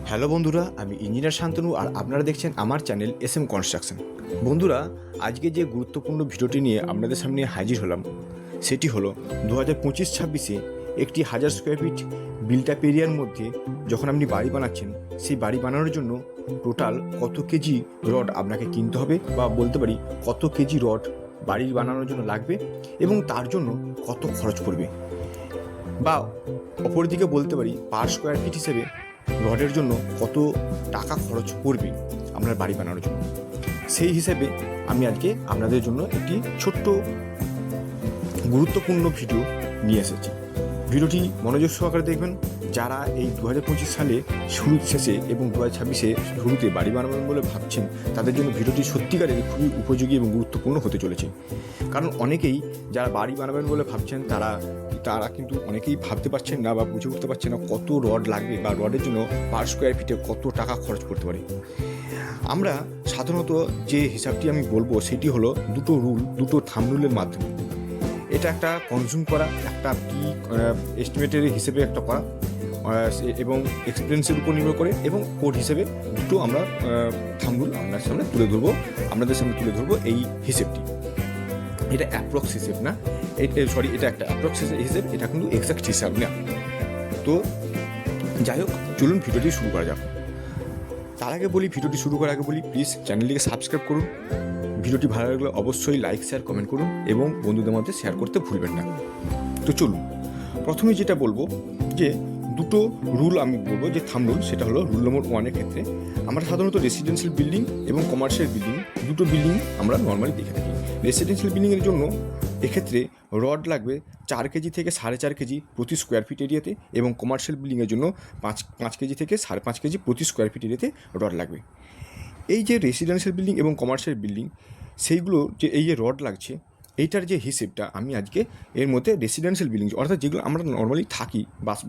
Hello বন্ধুরা, আমি engineer Shantanu আর আপনারা দেখছেন আমার চ্যানেল SM কনস্ট্রাকশন। বন্ধুরা, আজকে যে গুরুত্বপূর্ণ ভিডিওটি নিয়ে আপনাদের সামনে হাজির হলাম সেটি হলো 2025-26-এ একটি 1000 স্কোয়ার ফিট বিল্ট আপ এরিয়ার মধ্যে যখন আপনি বাড়ি বানাচ্ছেন, সেই বাড়ি বানানোর জন্য টোটাল কত কেজি রড আপনাকে কিনতে হবে, বা বলতে পারি কত কেজি রড বাড়ি বানানোর জন্য লাগবে এবং তার জন্য কত খরচ পড়বে, বা অপরদিকে বলতে পারি পার স্কোয়ার ফিট হিসেবে রডের জন্য কত টাকা খরচ পড়বে আপনার বাড়ি বানানোর জন্য। সেই হিসেবে আমি আজকে আপনাদের জন্য একটি ছোট্ট গুরুত্বপূর্ণ ভিডিও নিয়ে এসেছি। ভিডিওটি মনোযোগ সহকারে দেখবেন। যারা এই 2025 সালে শেষে এবং 2026-এ শুরুতে বাড়ি বানাবেন বলে ভাবছেন, তাদের জন্য ভিডিওটি সত্যিকারের খুবই উপযোগী এবং গুরুত্বপূর্ণ হতে চলেছে। কারণ অনেকেই যারা বাড়ি বানাবেন বলে ভাবছেন তারা কিন্তু অনেকেই ভাবতে পারছেন না বা বুঝে উঠতে পারছেন না কত রড লাগবে বা রডের জন্য পার স্কোয়ার ফিটে কত টাকা খরচ করতে পারে। আমরা সাধারণত যে হিসাবটি আমি বলবো সেটি হলো দুটো থাম্ব রুলের মাধ্যমে। এটা একটা কনজিউম করা, একটা কি এস্টিমেটের হিসেবে একটা করা এবং এক্সপিরিয়েন্সের উপর নির্ভর করে, এবং কোড হিসেবে দুটো আমরা থাম্ব রুল আপনাদের সামনে তুলে ধরবো এই হিসেবটি। এটা অ্যাপ্রক্স হিসেব না, এটা একটা অ্যাপ্রক্স হিসেব, এটা কিন্তু এক্সাক্ট হিসাব না। তো যাই হোক, চলুন ভিডিওটি শুরু করা যাক। তার আগে বলি, ভিডিওটি শুরু করার আগে বলি, প্লিজ চ্যানেলটিকে সাবস্ক্রাইব করুন। ভিডিওটি ভালো লাগলে অবশ্যই লাইক, শেয়ার, কমেন্ট করুন এবং বন্ধুদের মধ্যে শেয়ার করতে ভুলবেন না। তো চলুন, প্রথমে যেটা বলবো যে দুটো রুল আমি বলবো যে থাম্ব রুল, সেটা হলো রুল নম্বর 1-এর ক্ষেত্রে আমরা সাধারণত রেসিডেন্সিয়াল বিল্ডিং এবং কমার্শিয়াল বিল্ডিং, দুটো বিল্ডিং আমরা নর্মালি দেখে থাকি। রেসিডেন্সিয়াল বিল্ডিংয়ের জন্য এক্ষেত্রে রড লাগবে 4 কেজি থেকে 4.5 কেজি প্রতি স্কোয়ার ফিট এরিয়াতে, এবং কমার্শিয়াল বিল্ডিংয়ের জন্য 5 কেজি থেকে 5.5 কেজি প্রতি স্কোয়ার ফিট এরিয়াতে রড লাগবে। এই যে রেসিডেন্সিয়াল বিল্ডিং এবং কমার্শিয়াল বিল্ডিং, সেইগুলো যে এই যে রড লাগছে, এইটার যে হিসেবটা আমি আজকে এর মধ্যে রেসিডেন্সিয়াল বিল্ডিং, অর্থাৎ যেগুলো আমরা নর্মালি থাকি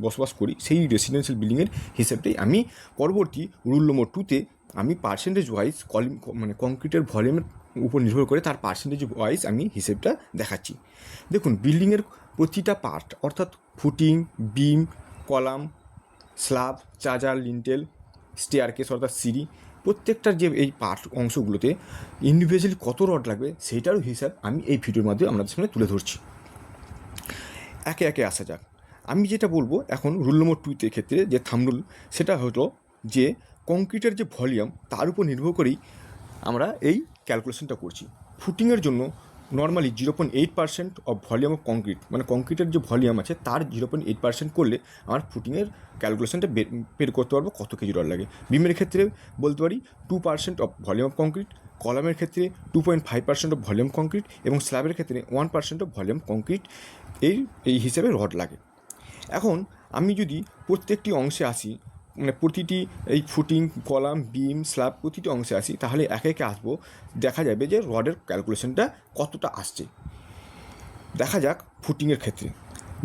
বসবাস করি, সেই রেসিডেন্সিয়াল বিল্ডিংয়ের হিসেবটাই আমি পরবর্তী রুল নম্বর 2-তে আমি পার্সেন্টেজ ওয়াইজ কংক্রিটের ভলিউমের উপর নির্ভর করে তার পার্সেন্টেজ ওয়াইজ আমি হিসেবটা দেখাচ্ছি। দেখুন, বিল্ডিংয়ের প্রতিটা পার্ট, অর্থাৎ ফুটিং, বিম, কলাম, স্ল্যাব, চাজার, লিন্টেল, স্টেয়ারকেস অর্থাৎ সিঁড়ি, প্রত্যেকটার যে এই পার্ট অংশগুলোতে ইন্ডিভিজুয়ালি কত রড লাগবে সেইটারও হিসাব আমি এই ভিডিওর মাধ্যমে আপনাদের সামনে তুলে ধরছি। একে একে আসা যাক। আমি যেটা বলবো এখন রুল নম্বর 2-তে ক্ষেত্রে যে থাম্ব রুল, সেটা হলো যে কংক্রিটের যে ভলিউম তার উপর নির্ভর করেই আমরা এই ক্যালকুলেশনটা করছি। ফুটিংয়ের জন্য normally 0.8% of volume of concrete, মানে কংক্রিটের যে ভলিউম আছে তার 0.8% করলে আমার ফুটিংয়ের ক্যালকুলেশনটা বের করতে পারবো কত কেজি রড লাগে। বিমের ক্ষেত্রে বলতে পারি 2% অফ ভলিউম অফ কংক্রিট, কলামের ক্ষেত্রে 2.5% অফ ভলিউম কংক্রিট, এবং স্ল্যাবের ক্ষেত্রে 1% অফ ভলিউম কংক্রিট এই হিসেবে রড লাগে। এখন আমি যদি প্রত্যেকটি অংশে আসি, মানে প্রতিটি এই ফুটিং, কলাম, বিম, স্ল্যাব প্রতিটি অংশে আসি, তাহলে একে একে আসবো, দেখা যাবে যে রডের ক্যালকুলেশনটা কতটা আসছে। দেখা যাক ফুটিংয়ের ক্ষেত্রে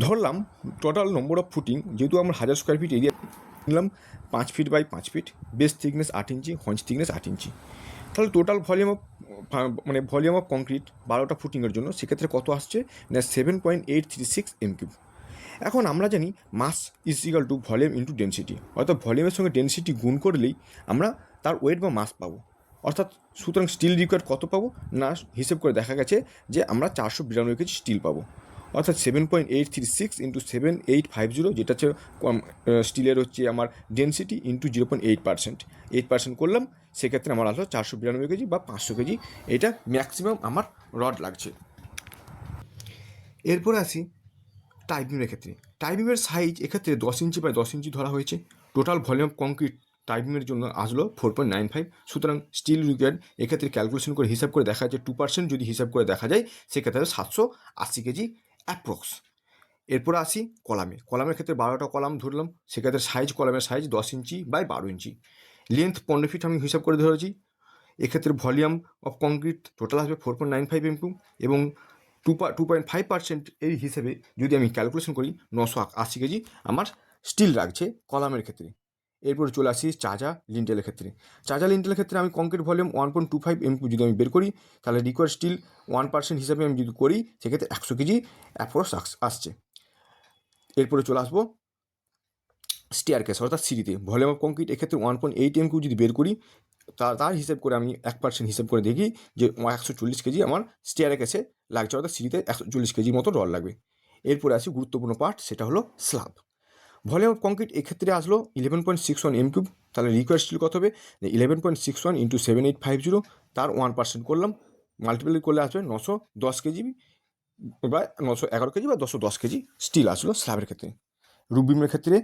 ধরলাম টোটাল নম্বর অফ ফুটিং, যেহেতু আমরা 1000 স্কোয়ার ফিট এরিয়া নিলাম 5 feet by 5 feet, base thickness 8 inch, haunch thickness 8 inch, তাহলে টোটাল ভলিউম অফ কংক্রিট 12টা ফুটিংয়ের জন্য সেক্ষেত্রে কত আসছে না 7.836 m3। এখন আমরা জানি mass is equal to volume into density, অর্থাৎ ভলিউমের সঙ্গে ডেনসিটি গুণ করলেই আমরা তার ওয়েট বা মাস পাবো। অর্থাৎ সুতরাং স্টিল রিকোয়ার্ড কত পাবো না, হিসেব করে দেখা গেছে যে আমরা 492 কেজি স্টিল পাবো। অর্থাৎ 7.836 ইন্টু 7850, যেটা হচ্ছে স্টিলের হচ্ছে আমার ডেনসিটি ইন্টু 0.8% করলাম, সেক্ষেত্রে আমার আসলো 492 কেজি বা 500 কেজি, এটা ম্যাক্সিমাম আমার রড লাগছে। এরপর আসি টাইবিমের ক্ষেত্রে। টাইবিমের সাইজ এক্ষেত্রে 10 ইঞ্চি বাই 10 ইঞ্চি ধরা হয়েছে। টোটাল ভলিউম কংক্রিট টাইবিমের জন্য আসলো 4.95। সুতরাং স্টিল রিকোয়ার্ড এক্ষেত্রে ক্যালকুলেশন করে হিসাব করে দেখা যায় 2% যদি হিসাব করে দেখা যায়, সেক্ষেত্রে 780 কেজি অ্যাপ্রক্স। এরপর আসি কলামের ক্ষেত্রে 12টা কলাম ধরলাম, সেক্ষেত্রে কলামের size 10 inch by 12 inch, length 15 feet আমি হিসাব করে ধরেছি। এক্ষেত্রে ভলিউম অফ কংক্রিট টোটাল আসবে 4.95 m3, এবং 2.5% এই হিসেবে যদি আমি ক্যালকুলেশন করি 980 কেজি আমার স্টিল রাখছে কলামের ক্ষেত্রে। এরপর চলে আসি লিন্টেলের ক্ষেত্রে আমি কংক্রিট ভলিউম 1.25 m3 যদি আমি বের করি, তাহলে রিকোয়ার্ড স্টিল 1% হিসাবে আমি যদি করি, সেক্ষেত্রে 100 কেজি অ্যাপ্রক্স আসছে। এরপরে চলে আসবো স্টেয়ারকেস অর্থাৎ সিঁড়িতে ভলিউম অফ কংক্রিট এক্ষেত্রে 1.8 MQ যদি বের করি, তার হিসেব করে আমি 1% হিসেব করে দেখি যে 140 কেজি আমার স্টেয়ারকেসে লাগছে, অর্থাৎ সিঁড়িতে 140 কেজির মতো রড লাগবে। এরপরে আসি গুরুত্বপূর্ণ পার্ট, সেটা হলো স্ল্যাব। ভলিউম অফ কংক্রিট এক্ষেত্রে আসলো 11.61 M3। তাহলে রিকোয়ার স্টিল কত হবে? 11.61 × 7850, তার 1% করলাম, মাল্টিপ্লাই করলে আসবে 910 কেজি বা 911 কেজি বা 910 কেজি স্টিল আসলো স্ল্যাবের ক্ষেত্রে। রুফ বিমের ক্ষেত্রে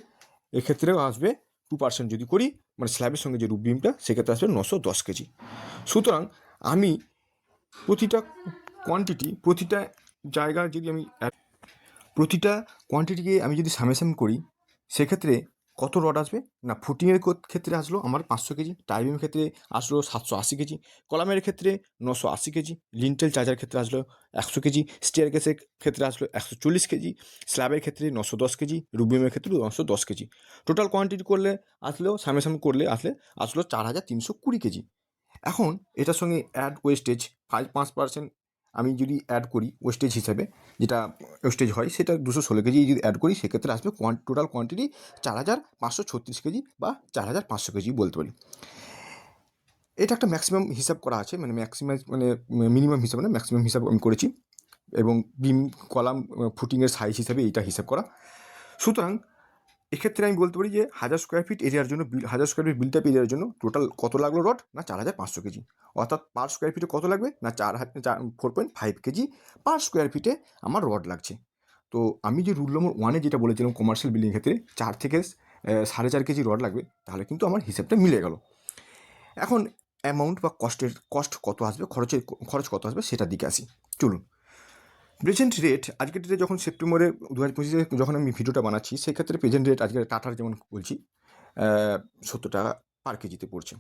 এক্ষেত্রেও আসবে 2% যদি করি, মানে স্ল্যাবের সঙ্গে যে রুফ বিমটা সেক্ষেত্রে আসবে 910 কেজি। সুতরাং আমি প্রতিটা কোয়ান্টিটি, প্রতিটা জায়গার যদি আমি প্রতিটা কোয়ান্টিটিকে আমি যদি সামেশন করি, সেক্ষেত্রে কত রড আসবে না, ফুটিংয়ের ক্ষেত্রে আসলো আমার 500 কেজি, টাইবিমের ক্ষেত্রে আসলো 780 কেজি, কলামের ক্ষেত্রে 980 কেজি, লিন্টেল চার্জার ক্ষেত্রে আসলো 100 কেজি, স্টেয়ারকেসের ক্ষেত্রে আসলো 140 কেজি, স্ল্যাবের ক্ষেত্রে 910 কেজি, রুবিমের ক্ষেত্রে 910 কেজি। টোটাল কোয়ান্টিটি করলে আসলেও সামেশন করলে আসলো 4320 কেজি। এখন এটার সঙ্গে অ্যাড ওয়েস্টেজ 5% আমি যদি অ্যাড করি ওয়েস্টেজ হিসাবে, যেটা ওয়েস্টেজ হয় সেটা 216 কেজি যদি অ্যাড করি, সেক্ষেত্রে আসবে টোটাল কোয়ান্টিটি 4536 কেজি বা 4500 কেজি বলতে পারি। এটা একটা ম্যাক্সিমাম হিসাব করা আছে, মানে মিনিমাম হিসাব না, ম্যাক্সিমাম হিসাব আমি করেছি, এবং বিম কলাম ফুটিংয়ের সাইজ হিসাবে এইটা হিসাব করা। সুতরাং এক্ষেত্রে আমি বলতে পারি যে 1000 স্কোয়ার ফিট এরিয়ার জন্য 1000 স্কোয়ার ফিট বিল্ট আপ এরিয়ার জন্য টোটাল কত লাগলো রড না 4500 কেজি, অর্থাৎ পার স্কোয়ার ফিটে কত লাগবে না 4.5 কেজি পার স্কোয়ার ফিটে আমার রড লাগছে। তো আমি যে রুল নম্বর 1-এ যেটা বলেছিলাম কমার্শিয়াল বিল্ডিং ক্ষেত্রে 4 থেকে 4.5 কেজি রড লাগবে, তাহলে কিন্তু আমার হিসাবটা মিলে গেল। এখন অ্যামাউন্ট বা কস্ট কত আসবে, খরচ কত আসবে সেটার দিকে আসি। চলুন, প্রেজেন্ট রেট আজকের ডেটে যখন সেপ্টেম্বরে 2025-এ যখন আমি ভিডিওটা বানাচ্ছি, সেক্ষেত্রে প্রেজেন্ট রেট আজকে টাটার যেমন বলছি 70 টাকা পার কেজিতে পড়ছে।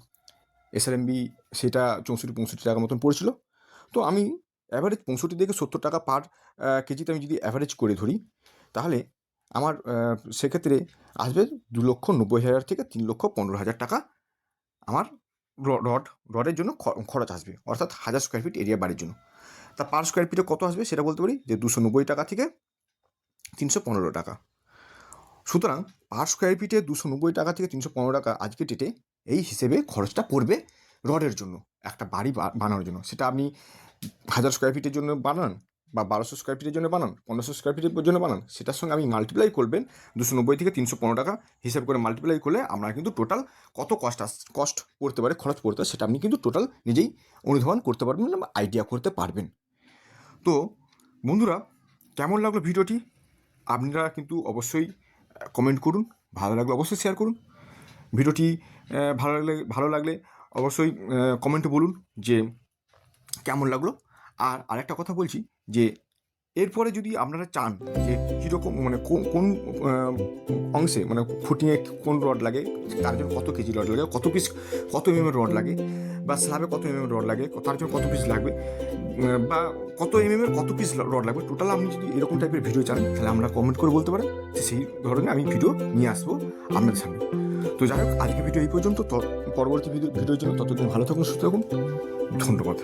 এসআরএমবি সেটা 64-65 টাকার মতন পড়ছিল। তো আমি অ্যাভারেজ 65 থেকে 70 টাকা পার কেজিতে আমি যদি অ্যাভারেজ করে ধরি, তাহলে আমার সেক্ষেত্রে আসবে 2,90,000 থেকে 3,15,000 টাকা আমার রডের জন্য খরচ আসবে, অর্থাৎ 1000 স্কোয়ার ফিট এরিয়া বাড়ির জন্য। তা পার স্কোয়ার ফিটে কত আসবে সেটা বলতে পারি যে 290 টাকা থেকে 315 টাকা। সুতরাং পার স্কোয়ার ফিটে 290 টাকা থেকে 315 টাকা আজকের ডেটে এই হিসেবে খরচটা পড়বে রডের জন্য, একটা বাড়ি বানানোর জন্য। সেটা আপনি 1000 স্কোয়ার ফিটের জন্য বানান বা 1200 স্কোয়ার ফিটের জন্য বানান, 1500 স্কোয়ার ফিটের জন্য বানান, সেটার সঙ্গে আমি মাল্টিপ্লাই করবেন 290 থেকে 315 টাকা হিসাব করে মাল্টিপ্লাই করলে আপনার কিন্তু টোটাল কত কস্ট পড়তে পারে, খরচ পড়তে পারে, সেটা আপনি কিন্তু টোটাল নিজেই অনুধাবন করতে পারবেন বা আইডিয়া করতে পারবেন। তো বন্ধুরা, কেমন লাগলো ভিডিওটি আপনারা কিন্তু অবশ্যই কমেন্ট করুন, ভালো লাগলে অবশ্যই শেয়ার করুন। ভিডিওটি ভালো লাগলে অবশ্যই কমেন্টে বলুন যে কেমন লাগলো। আর আরেকটা কথা বলছি যে এরপরে যদি আপনারা চান যে কীরকম মানে কোন অংশে মানে ফুটিংয়ে কোন রড লাগে, তার জন্য কত কেজি রড লাগে, কত এমএমের রড লাগে, বা স্ল্যাবে কত এমএমের রড লাগে, তার জন্য কত পিস লাগবে, বা কত এমএমের কত পিস রড লাগবে, টোটাল আপনি যদি এরকম টাইপের ভিডিও চান, তাহলে আমরা কমেন্ট করে বলতে পারেন, সেই ধরনের আমি ভিডিও নিয়ে আসবো আপনাদের সামনে। তো যাই হোক, আজকে ভিডিও এই পর্যন্ত। পরবর্তী ভিডিওর জন্য ততদিন ভালো থাকুন, সুস্থ থাকুন, ধন্যবাদ।